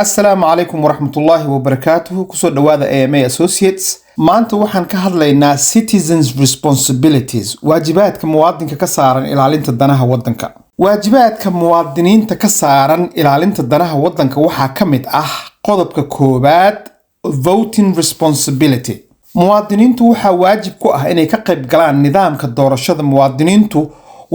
السلام عليكم ورحمة الله وبركاته. كسو دوادا AMA Associates. maanta waxaan ka hadlaynaa citizens responsibilities, waajibaadka muwaadinka ka saaran ilaalinta danaha wadanka. waajibaadka muwaadiniinta ka saaran ilaalinta danaha wadanka waxaa ka mid ah qodobka koowaad, voting responsibility. muwaadiniintu waxaa waajib ku ah inay ka qayb galaan nidaamka doorashada. muwaadiniintu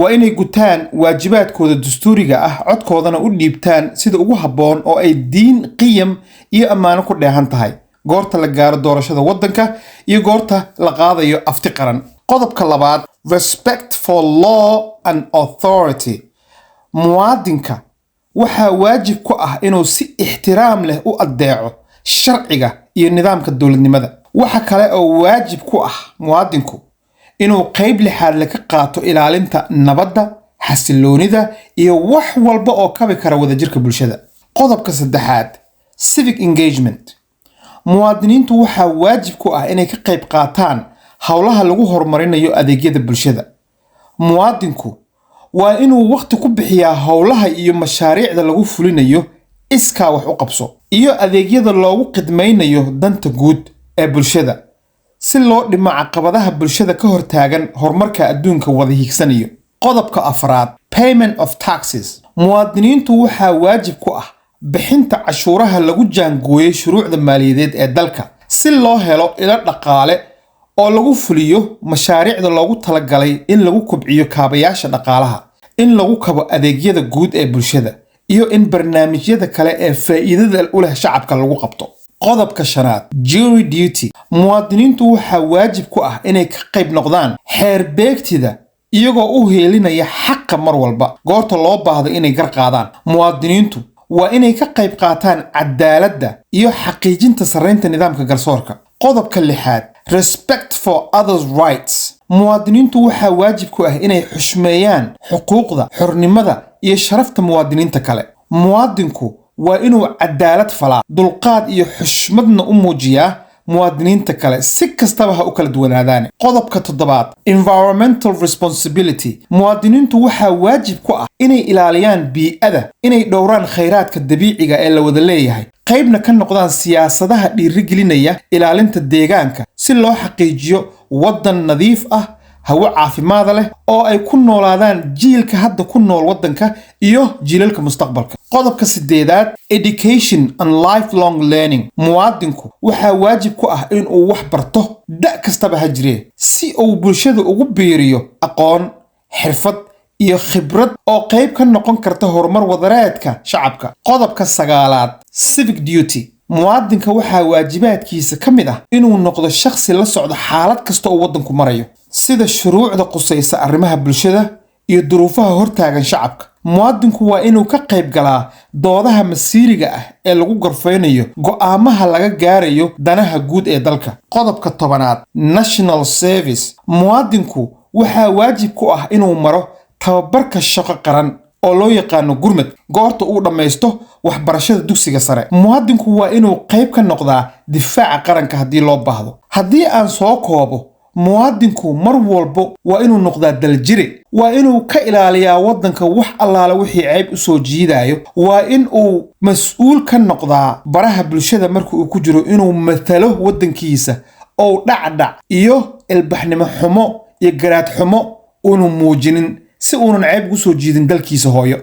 waa inay gutaan waajibaadkooda dastuuriga ah, codkoodana u dhiibtaan sida ugu habboon oo ay diin, qiyam iyo ammaano ku dheehan tahay goorta la gaaro doorashada wadanka iyo goorta la qaadayo afti qaran. qodobka labaad, respect for law and authority. muwaadinka waxaa waajib ku ah inuu si ixtiraam leh u adeeco sharciga iyo nidaamka dowladnimada. waxa kale oo waajib ku ah muwaadinku inuu qayb lixaad la ka qaato ilaalinta nabadda, xasiloonida iyo wax walba oo kabi kara wadajirka bulshada. qodobka saddexaad, civic engagement. muwaadiniintu waxaa waajib ku ah inay ka qayb qaataan howlaha lagu horumarinayo adeegyada bulshada. muwaadinku waa inuu waqti ku bixiyaa howlaha iyo mashaariicda lagu fulinayo iskaa wax u qabso iyo adeegyada loogu khidmaynayo danta guud ee bulshada si loo dhimo caqabadaha bulshada ka hortaagan horumarka adduunka wada hiigsanayo. qodobka afraad, payment of taxes. muwaadiniintu waxaa waajib ku ah bixinta cashuuraha lagu jaangooyay shuruucda maaliyadeed ee dalka si loo helo ilo dhaqaale oo lagu fuliyo mashaariicda loogu talagalay in lagu kobciyo kaabayaasha dhaqaalaha, in lagu kabo adeegyada guud ee bulshada iyo in barnaamijyada kale ee faa'iidada u leh shacabka lagu qabto. qodobka shanaad, jury duty. muwaadiniintu waxaa waajib ku ah inay ka qayb noqdaan xeer beegtida iyagoo u heelinaya xaqa mar walba goorta loo baahdo inay gar qaadaan. muwaadiniintu waa inay ka qayb qaataan cadaaladda iyo xaqiijinta sarreynta nidaamka garsoorka. qodobka lixaad, respect for others' rights. muwaadiniintu waxaa waajib ku ah inay xushmeeyaan xuquuqda, xornimada iyo sharafta muwaadiniinta kale. muwaadinku waa inuu cadaalad falaa, dulqaad iyo xushmadna u muujiyaa muwaadiniinta kale si kastaba ha u kala duwanaadaan. qodobka toddobaad, environmental responsibility. muwaadiniintu waxaa waajib ku ah inay ilaaliyaan bii'ada, inay dhowraan khayraadka dabiiciga ee la wada leeyahay, qaybna ka noqdaan siyaasadaha dhiirigelinaya ilaalinta deegaanka si loo xaqiijiyo waddan nadiif ah, hawo caafimaad leh oo ay ku noolaadaan jiilka hadda ku nool wadanka iyo jiilalka mustaqbalka. qodobka sideedaad, education and lifelong learning. muwaadinku waxaa waajib ku ah inuu wax barto da' kastaba ha jiree si uu bulshada ugu biiriyo aqoon, xirfad iyo khibrad oo qayb ka noqon karta horumar wadareedka shacabka. qodobka sagaalaad, civic duty. muwaadinka waxaa waajibaadkiisa ka mid ah inuu noqdo shakhsi la socdo xaalad kasta oo wadanku marayo, sida shuruucda qusaysa arrimaha bulshada iyo duruufaha hortaagan shacabka. muwaadinku waa inuu ka qayb galaa doodaha masiiriga ah ee lagu gorfeynayo go'aamaha laga gaarayo danaha guud ee dalka. qodobka tobanaad, national service. muwaadinku waxaa waajib ku ah inuu maro tababarka shaqo qaran oo loo yaqaano gurmad goorta uu dhammaysto waxbarashada dugsiga sare. muwaadinku waa inuu qayb ka noqdaa difaaca qaranka haddii loo baahdo. haddii aan soo koobo, muwaadinku mar walba waa inuu noqdaa daljire, waa inuu ka ilaaliyaa wadanka wax allaala wixii ceeb u soo jiidayo, waa in uu mas-uul ka noqdaa baraha bulshada marka uu ku jiro inuu matalo wadankiisa oo dhacdhac iyo ilbaxnimo xumo iyo garaad xumo uunu muujinin si uunan ceeb ugu soo jiidin dalkiisa hooyo.